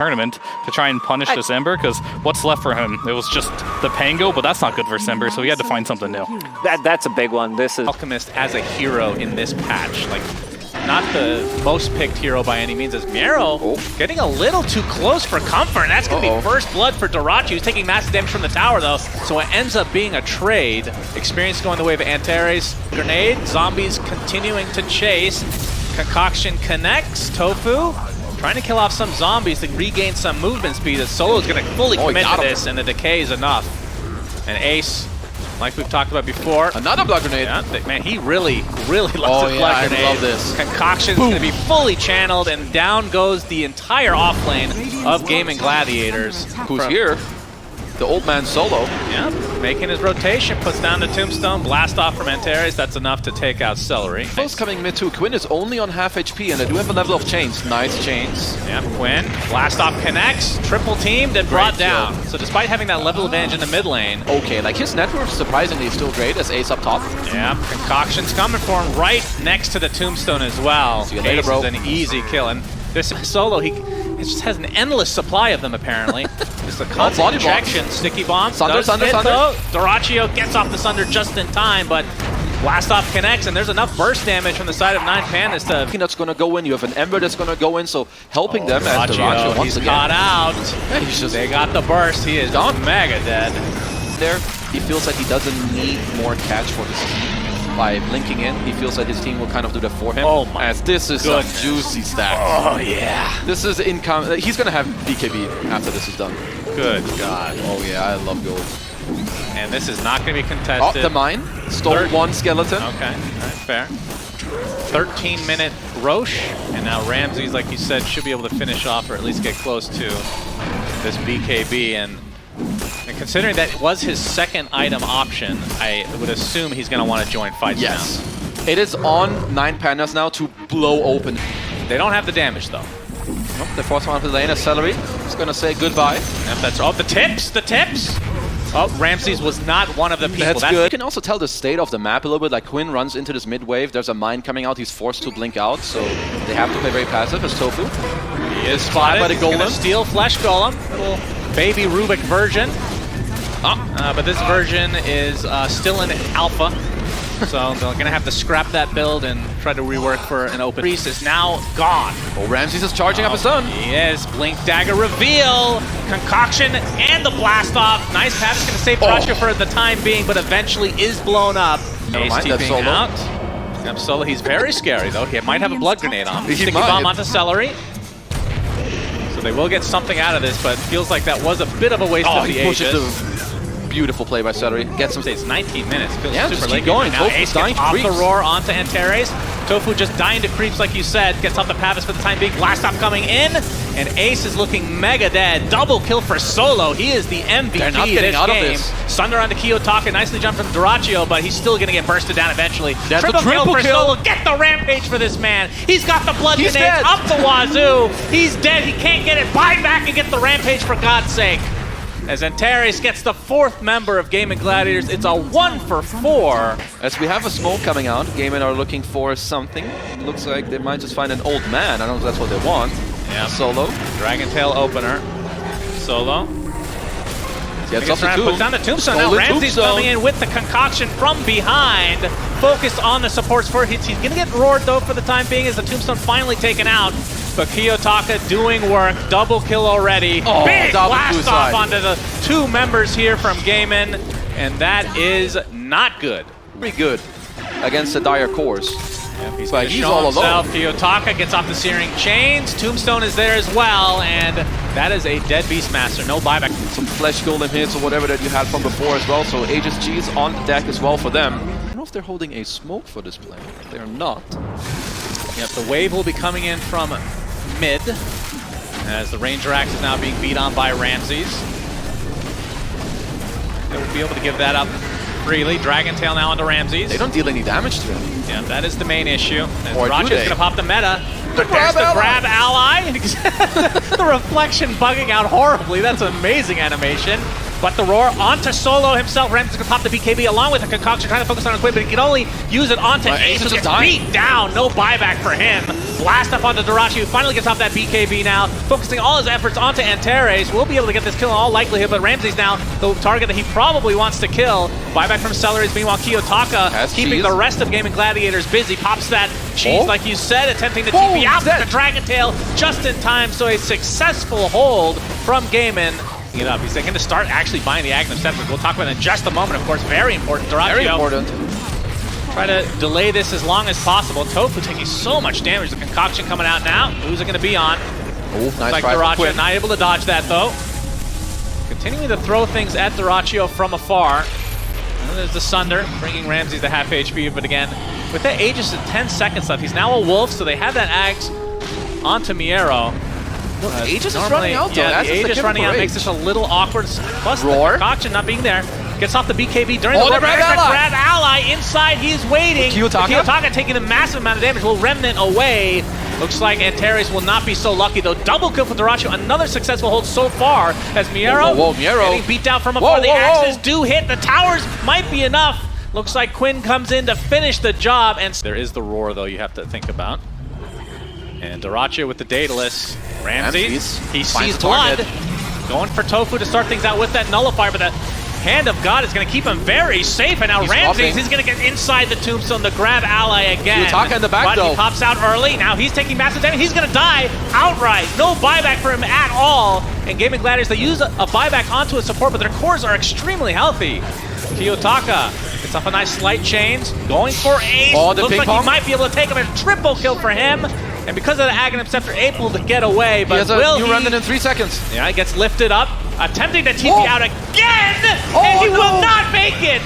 tournament to try and punish this Ember, because what's left for him? It was just the Pango, but that's not good for Ember, so he had to find something new. That's a big one. This is Alchemist as a hero in this patch. Like, not the most picked hero by any means, as Miero getting a little too close for comfort. And that's going to be first blood for Dota2. He's taking massive damage from the tower, though, so it ends up being a trade. Experience going the way of Antares. Grenade, zombies continuing to chase. Concoction connects. Tofu trying to kill off some zombies to regain some movement speed, as Solo's going to fully commit to this, and the decay is enough. And Ace, like we've talked about before. Another blood grenade. Yeah, man, he really loves his blood grenade. I love this. Concoction's going to be fully channeled, and down goes the entire offlane of Gaimin Gladiators. Who's here? The old man Solo. Yeah, making his rotation, puts down the Tombstone, blast off from Antares. That's enough to take out Celery. Both coming mid too. Quinn is only on half HP, and they do have a level of chains. Nice chains. Yeah, Quinn, blast off connects, triple teamed and brought down. So despite having that level advantage in the mid lane. Okay, like his network surprisingly is still great as Ace up top. Yeah, Concoction's coming for him right next to the Tombstone as well. See you later, Ace bro. is an easy kill, and this Solo, he just has an endless supply of them apparently. Just a constant injection. Sticky bomb. Sunder. Dyrachyo gets off the Sunder just in time, but blast off connects, and there's enough burst damage from the side of 9Pandas to. That's going to go in. You have an Ember that's going to go in, so helping them as Dyrachyo once he's again. caught out. Yeah, he's just They got the burst. He is gone. Mega dead. There, he feels like he doesn't need more catch for his team. By blinking in, he feels like his team will kind of do that for him. Oh my As this is a juicy stack. Oh yeah. This is income. He's going to have BKB after this is done. Good God. Oh yeah, I love gold. And this is not going to be Oh, contested. the mine. Stole one skeleton. Okay, all right, fair. 13-minute Roche, and now Ramses, like you said, should be able to finish off or at least get close to this BKB. And considering that was his second item option, I would assume he's going to want to join fights now. It is on 9Pandas now to blow open. They don't have the damage, though. Nope, the first one for the lane is Celery. He's going to say goodbye. Yep, that's the tips, the tips! Oh, Ramses was not one of the people. That's good. You can also tell the state of the map a little bit. Like Quinn runs into this mid wave. There's a mine coming out. He's forced to blink out, so they have to play very passive as Tofu. He is spotted by the Golem. Steel Flesh Golem, little baby Rubik version. But this version is still in alpha, so they're going to have to scrap that build and try to rework for an open. Priest is now gone. Oh, Ramses is charging up his son. He is. Blink Dagger reveal. Concoction and the blast off. Nice pass. It's going to save Dyrachyo for the time being, but eventually is blown up. Never mind, that's TPing Solo. out. Yep, Solo, he's very scary though. He might have a blood grenade on. He Sticky might. bomb onto Celery. So they will get something out of this, but it feels like that was a bit of a waste of the he pushes Aegis. the beautiful play by Celery. Gets him. It's 19 minutes. Feels Yeah, super just late keep going. Now Tofu's Ace dying gets to off the creeps. roar onto Antares. Tofu just dying to creeps, like you said. Gets off the Pavis for the time being. Blast off coming in, and Ace is looking mega dead. Double kill for Solo. He is the MVP They're not getting this out of game. this. Sunder onto Kiyotaka. Nicely jumped from Dyrachyo, but he's still going to get bursted down eventually. That's Triple a triple kill for kill. Solo. Get the rampage for this man. He's got the blood He's grenades dead. up the wazoo. He's dead. He can't get it. Buy back and get the rampage for God's sake. As Antares gets the fourth member of Gaimin Gladiators, it's a 1-for-4. As we have a smoke coming out, Gaimin are looking for something. It looks like they might just find an old man. I don't know if that's what they want. Yeah. Solo. Dragon Tail opener. Solo. Gets off the tomb. Puts down the Tombstone. Now Stolen Ramsey's Tombstone. coming in with the concoction from behind. Focused on the supports for hits. He's going to get roared though for the time being as the Tombstone finally taken out. But Kiyotaka doing work. Double kill already. Oh, Big double blast suicide. off onto the two members here from Gaimin. And that is not good. Pretty good against the dire cores. Yep, he's But gonna he's show all himself. alone. Kiyotaka gets off the Searing Chains. Tombstone is there as well, and that is a dead Beastmaster. No buyback. Some flesh golem hits or whatever that you had from before as well. So Aegis G is on deck as well for them. I don't know if they're holding a smoke for this play. They're not. Yep, the wave will be coming in from mid, as the Ranger Axe is now being beat on by Ramses. They will be able to give that up freely. Dragon Tail now onto Ramses. They don't deal any damage to him. Yeah, that is the main issue. And Or do Dyrachyo's they? going to pop the meta. But grab there's the ally. grab ally. The reflection bugging out horribly. That's amazing animation. But the roar onto Solo himself. Ramses going to pop the BKB along with the concoction, trying to focus on his way, but he can only use it onto Ace, who Ace is gets dying. beat down. No buyback for him. blast up onto Durachi, who finally gets off that BKB now, focusing all his efforts onto Antares. Will be able to get this kill in all likelihood, but Ramsey's now the target that he probably wants to kill. Buyback from Celeries, meanwhile Kiyotaka keeping the rest of Gaimin Gladiators busy. Pops that cheese, like you said, attempting to TP out with the Dragon Tail just in time, so a successful hold from Gaimin. It up. He's going to start actually buying the Aghanim Scepter. We'll talk about it in just a moment, of course. Very important. Durachi. Very important. Try to delay this as long as possible. Tofu taking so much damage. The concoction coming out now. Who's it going to be on? Oh, nice like Durachi, not able to dodge that though. Continuing to throw things at Durachi from afar. And there's the Sunder, bringing Ramsey to half HP, but again, with that Aegis at 10 seconds left, he's now a Wolf, so they have that Ags onto Miero. Aegis is running out though. Yeah, the Aegis running out makes this a little awkward. Plus Roar. the concoction not being there. Gets off the BKB during the Grab Ally. Grab Ally inside, he's waiting. Kiyotaka taking a massive amount of damage, will Remnant away. Looks like Antares will not be so lucky though. Double kill for Durachi, another successful hold so far as Miero getting beat down from afar. The axes do hit, the towers might be enough. Looks like Quinn comes in to finish the job, and there is the roar though you have to think about. And Durachi with the Daedalus. Ramsey, he sees blood. Going for Tofu to start things out with that nullifier, but the Hand of God is going to keep him very safe, and now Ramsey, he's going to get inside the tombstone to grab Ally again. Kiyotaka in the back, though. He pops out early. Now he's taking massive damage. He's going to die outright. No buyback for him at all. And Gaimin Gladiators, they use a buyback onto a support, but their cores are extremely healthy. Kiyotaka gets off a nice slight chains. Going for Ace. Looks like he might be able to take him. A triple kill for him. And because of the Aghanim Scepter, able to get away, but he has a new Remnant in 3 seconds. Yeah, he gets lifted up, attempting to TP out again, and he will not make it!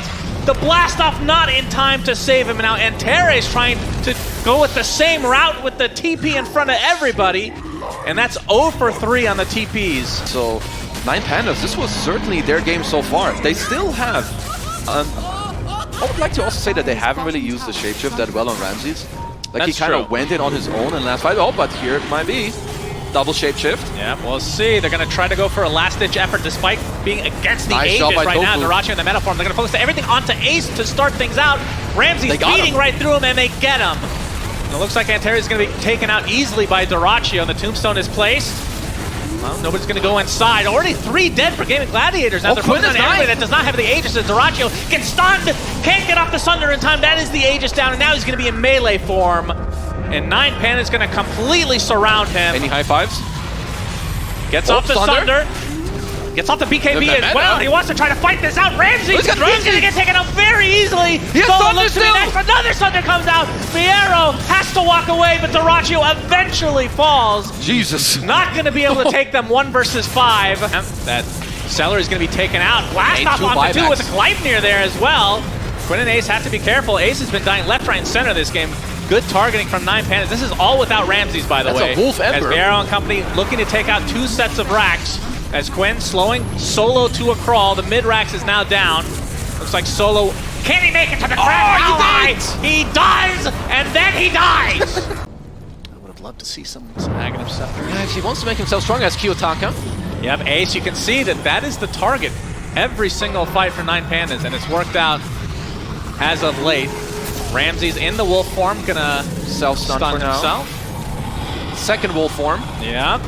The blast off not in time to save him. Now Antares trying to go with the same route with the TP in front of everybody, and that's 0 for 3 on the TPs. So, 9Pandas, this was certainly their game so far. They still have, I would like to also say that they haven't really used the shapeshift that well on Ramses. Like, he kind of went in on his own in last fight. Oh, but here it might be. Double shapeshift. Yeah, we'll see. They're going to try to go for a last-ditch effort despite being against the Aegis right now. Durachi in the meta form. They're going to focus everything onto Ace to start things out. Ramsey's beating right through him, and they get him. And it looks like Antares is going to be taken out easily by Durachi. The tombstone is placed. Well, nobody's going to go inside. Already 3 dead for Gaimin Gladiators. Now they're focusing on everybody that does not have the Aegis. And Durachi gets stunned. Can't get off the Sunder in time. That is the Aegis down, and now he's going to be in melee form. And 9Pandas is going to completely surround him. Any high fives? Gets off the Sunder. Gets off the BKB as well. He wants to try to fight this out. Ramsey, he's going to get taken out very easily. Solo looks to be next. Another Sunder comes out. Miero has to walk away, but Durachi eventually falls. Jesus. Not going to be able to take them 1 versus 5. That Seller is going to be taken out. Blast off onto 2 with a Gleipnir there as well. Quinn and Ace have to be careful. Ace has been dying left, right, and center this game. Good targeting from 9Pandas. This is all without Ramses, by the way. That's a Wolf Ember. As Miero and company looking to take out 2 sets of racks. As Quinn slowing Solo to a crawl. The mid racks is now down. Looks like Solo. Can he make it to the grab ally? He dies, and then he dies. I would have loved to see some Aghanim Scepter. Yeah, if he wants to make himself strong as Kiyotaka. You have Ace. You can see that is the target every single fight for 9Pandas, and it's worked out as of late. Ramsey's in the wolf form, gonna self-stun himself. Second wolf form. Yeah.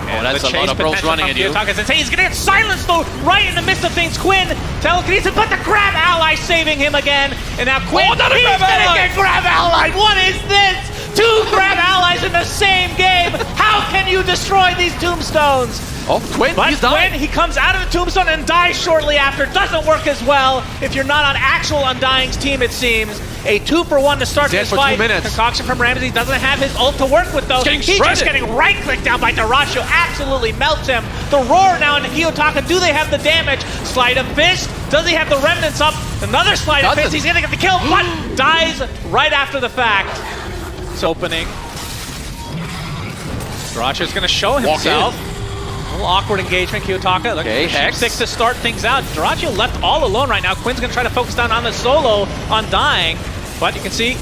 And that's a lot of bros running at you. He's gonna get silenced though, right in the midst of things. Quinn, telekinesis, but the grab ally saving him again. And now Quinn, he's gonna get grab ally. What is this? 2 grab allies in the same game. How can you destroy these tombstones? Oh, Quinn, he's dying. Quinn, he comes out of the tombstone and dies shortly after. Doesn't work as well if you're not on actual Undying's team, it seems. A 2 for 1 to start this fight. 2 minutes. Concoction from Ramsey doesn't have his ult to work with though. He's just getting right-clicked down by Durachi. Absolutely melts him. The roar now into Kiyotaka. Do they have the damage? Sleight of fist. Does he have the remnants up? Another sleight of fist. He's gonna get the kill, but dies right after the fact. It's opening. Durachi is gonna show himself. A little awkward engagement, Kiyotaka. Okay, Hex. 6 to start things out. Durachi left all alone right now. Quinn's gonna try to focus down on the Solo on dying. But you can see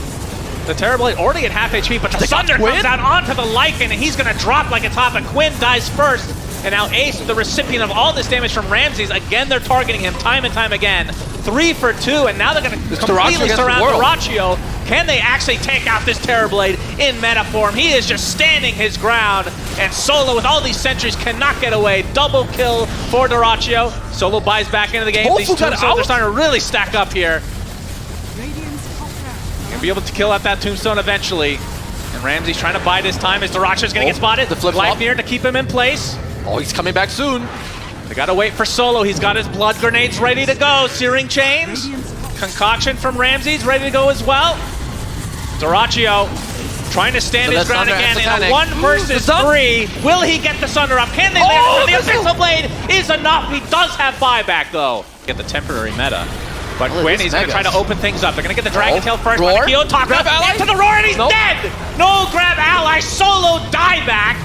the Terrible Blade already at half HP, but the Sunder comes out onto the Lycan, and he's gonna drop like it's hot, but Quinn dies first. And now Ace, the recipient of all this damage from Ramses. Again, they're targeting him time and time again. 3 for 2, and now they're going to It's completely Dyrachyo surround against the Dyrachyo. Can they actually take out this Terrorblade in meta form? He is just standing his ground, and Solo with all these sentries cannot get away. Double kill for Dyrachyo. Solo buys back into the game. These tombstones are starting to really stack up here. Gonna be able to kill out that tombstone eventually. And Ramsey's trying to bide his time as Dyrachyo's gonna get spotted. The flip Life flop. near to keep him in place. Oh, he's coming back soon. They gotta wait for Solo. He's got his blood grenades ready to go. Searing Chains. Concoction from Ramsey's ready to go as well. Dyrachyo trying to stand his ground again in a 1 versus 3. Will he get the Sunder up? Can they? The Abyssal Blade is enough. He does have buyback though. Get the temporary meta. But Quinn, he's going to try to open things up. They're going to get the Dragon Tail first. Roar. Kiyotaka Grab ally. into the roar, and he's dead! No grab ally, Solo dieback.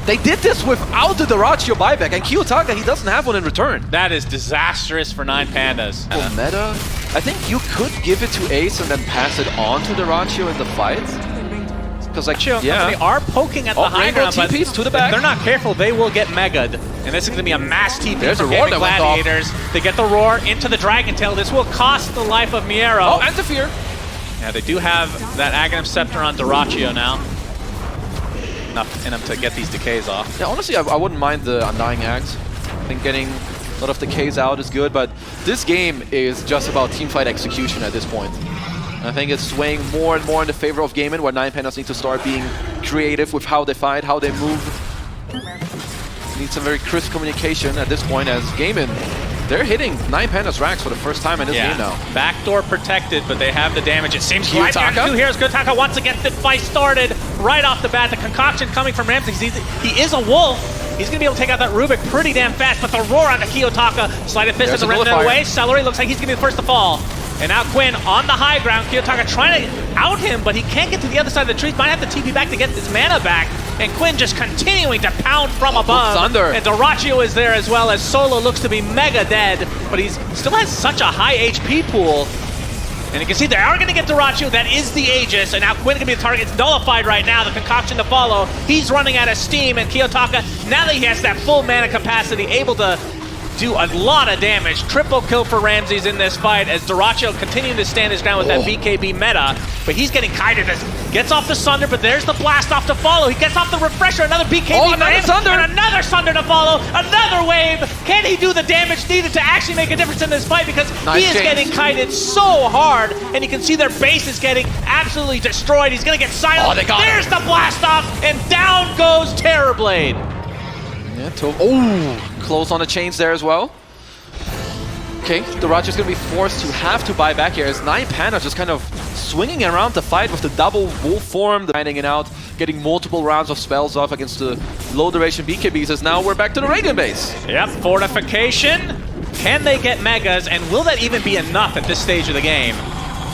They did this without the Dyrachyo buyback, and Kiyotaka, he doesn't have one in return. That is disastrous for 9Pandas. For meta, I think you could give it to Ace and then pass it on to Dyrachyo in the fight. Because like, They are poking at the high ground, but TPs to the back. if they're not careful, they will get megaed. And this is going to be a mass TP There's for a roar Gaimin that went off. Gladiators. They get the roar into the Dragon Tail. This will cost the life of Miero. Oh, Antifear. Yeah, they do have that Aghanim Scepter on Dyrachyo now. Enough in him to get these decays off. Yeah, honestly, I wouldn't mind the Undying Axe. I think getting a lot of decays out is good, but this game is just about teamfight execution at this point. I think it's swaying more and more in the favor of Gaimin, where 9Pandas need to start being creative with how they fight, how they move. Need some very crisp communication at this point, as Gaimin, they're hitting 9Pandas racks for the first time in this game now. Backdoor protected, but they have the damage. It seems like Kiyotaka. 2 heroes. Kiyotaka wants to get the fight started right off the bat. The concoction coming from Ramsey. He is a wolf. He's going to be able to take out that Rubik pretty damn fast, but the roar on the Kiyotaka. Sleight of fist at the remnant away. Celery looks like he's going to be the first to fall. And now Quinn on the high ground. Kiyotaka trying to out him, but he can't get to the other side of the trees. Might have to TP back to get his mana back. And Quinn just continuing to pound from above. Thunder. And Dyrachyo is there as well, as Solo looks to be mega dead, but he still has such a high HP pool. And you can see they are going to get Dyrachyo. That is the Aegis, and now Quinn going to be the target. It's nullified right now. The concoction to follow. He's running out of steam, and Kiyotaka, now that he has that full mana capacity, able to do a lot of damage. Triple kill for Ramses in this fight, as Dyrachyo continuing to stand his ground with that BKB meta, but he's getting kited as gets off the Sunder, but there's the blast off to follow. He gets off the Refresher, another BKB for him, Sunder. and another Sunder to follow, another wave. Can he do the damage needed to actually make a difference in this fight? Because he is getting kited so hard, and you can see their base is getting absolutely destroyed. He's gonna get silent. There's the blast off, and down goes Terrorblade. Yeah, close on the chains there as well. Okay, Dyrachyo's gonna be forced to have to buy back here, as 9Pandas just kind of swinging around the fight with the double wolf form, finding it out, getting multiple rounds of spells off against the low duration BKBs, as now we're back to the Reagan base. Yep, fortification. Can they get megas, and will that even be enough at this stage of the game?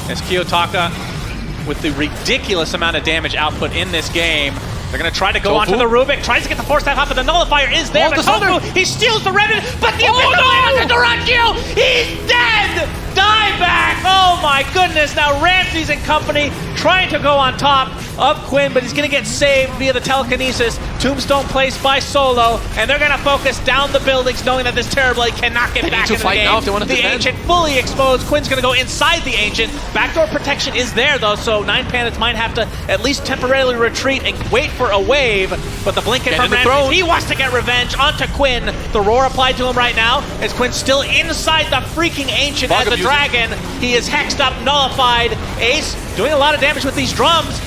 As Kiyotaka, with the ridiculous amount of damage output in this game, they're going to try to go onto the Rubik, tries to get the force staff up, but the nullifier is there. But Tofu, he steals the Revenant, but the Abyssal to Dyrachyo, he's dead! Dieback! Oh my goodness, now Ramses and company trying to go on top of Quinn, but he's going to get saved via the telekinesis. Tombstone placed by Solo, and they're going to focus down the buildings, knowing that this Terrorblade cannot get back in the game. Now if they want to the Ancient fully exposed. Quinn's going to go inside the Ancient. Backdoor protection is there, though, so 9Pandas might have to at least temporarily retreat and wait for a wave, but the blinking from Ramses, he wants to get revenge onto Quinn. The roar applied to him right now, as Quinn's still inside the freaking Ancient as the dragon. He is hexed up, nullified. Ace doing a lot of damage with these drums.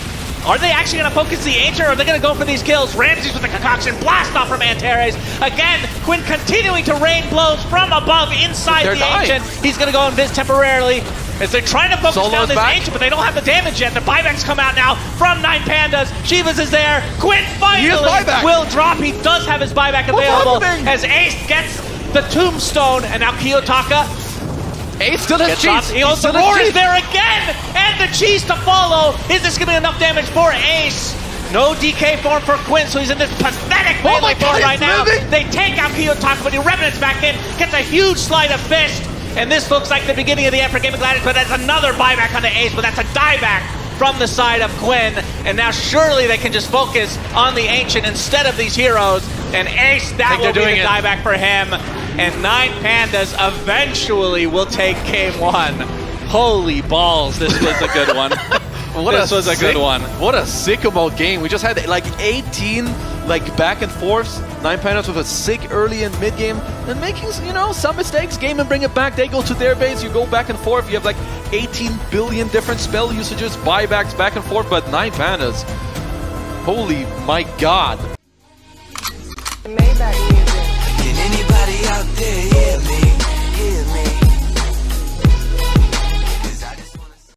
Are they actually going to focus the Ancient, or are they going to go for these kills? Ramses with the concoction, blast off from Antares. Again, Quinn continuing to rain blows from above inside the Ancient. He's going to go invis temporarily, as they're trying to focus down this Ancient, but they don't have the damage yet. The buybacks come out now from 9Pandas. Shivas is there. Quinn finally will drop. He does have his buyback available, as Ace gets the Tombstone, and now Kiyotaka. Ace still has cheese. The roar is there again, and the cheese to follow. Is this going to be enough damage for Ace? No DK form for Quinn, so he's in this pathetic melee form right now. They take out Kiyotaka, but he remnants back in, gets a huge sleight of fist, and this looks like the beginning of the end for Gaimin Gladiators, but that's another buyback on the Ace, but that's a dieback from the side of Quinn, and now surely they can just focus on the Ancient instead of these heroes, and Ace, that will be the dieback for him, and 9Pandas eventually will take game 1. Holy balls, this was a good one. This was a good one. What a sicko game. We just had like 18 back and forths. 9Pandas with a sick early and mid game and making, you know, some mistakes. Gaimin bring it back. They go to their base. You go back and forth. You have like 18 billion different spell usages, buybacks back and forth. But 9Pandas, holy my god. Maybach